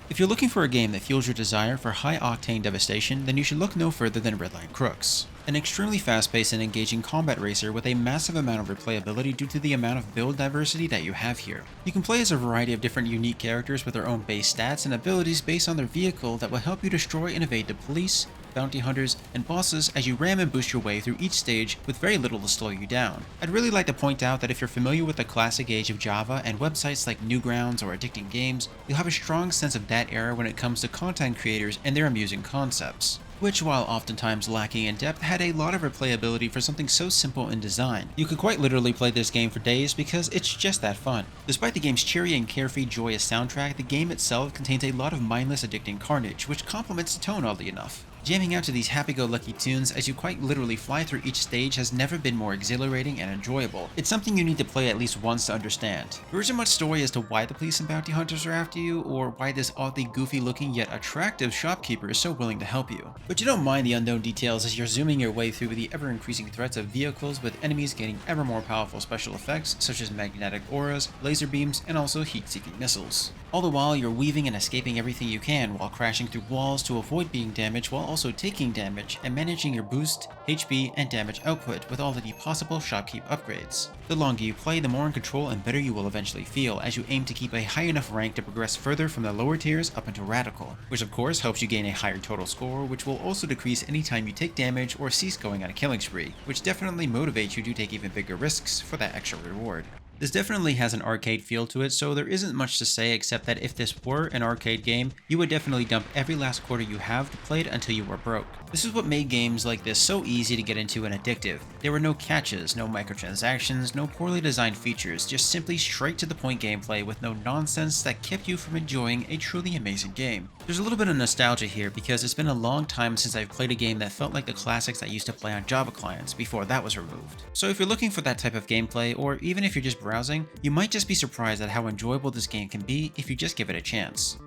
If you're looking for a game that fuels your desire for high-octane devastation, then you should look no further than Redline Crooks. An extremely fast-paced and engaging combat racer with a massive amount of replayability due to the amount of build diversity that you have here. You can play as a variety of different unique characters with their own base stats and abilities based on their vehicle that will help you destroy and evade the police, bounty hunters, and bosses as you ram and boost your way through each stage with very little to slow you down. I'd really like to point out that if you're familiar with the classic age of Java and websites like Newgrounds or Addicting Games, you'll have a strong sense of that era when it comes to content creators and their amusing concepts, which, while oftentimes lacking in depth, had a lot of replayability for something so simple in design. You could quite literally play this game for days because it's just that fun. Despite the game's cheery and carefree joyous soundtrack, the game itself contains a lot of mindless addicting carnage, which complements the tone oddly enough. Jamming out to these happy-go-lucky tunes as you quite literally fly through each stage has never been more exhilarating and enjoyable. It's something you need to play at least once to understand. There isn't much story as to why the police and bounty hunters are after you, or why this oddly goofy-looking yet attractive shopkeeper is so willing to help you. But you don't mind the unknown details as you're zooming your way through the ever-increasing threats of vehicles with enemies gaining ever more powerful special effects such as magnetic auras, laser beams, and also heat-seeking missiles. All the while, you're weaving and escaping everything you can while crashing through walls to avoid being damaged while also taking damage and managing your boost, HP, and damage output with all of the possible shopkeep upgrades. The longer you play, the more in control and better you will eventually feel as you aim to keep a high enough rank to progress further from the lower tiers up into Radical, which of course helps you gain a higher total score, which will also decrease any time you take damage or cease going on a killing spree, which definitely motivates you to take even bigger risks for that extra reward. This definitely has an arcade feel to it, so there isn't much to say except that if this were an arcade game, you would definitely dump every last quarter you have to play it until you were broke. This is what made games like this so easy to get into and addictive. There were no catches, no microtransactions, no poorly designed features, just simply straight to the point gameplay with no nonsense that kept you from enjoying a truly amazing game. There's a little bit of nostalgia here because it's been a long time since I've played a game that felt like the classics I used to play on Java clients before that was removed. So if you're looking for that type of gameplay, or even if you're just browsing, you might just be surprised at how enjoyable this game can be if you just give it a chance.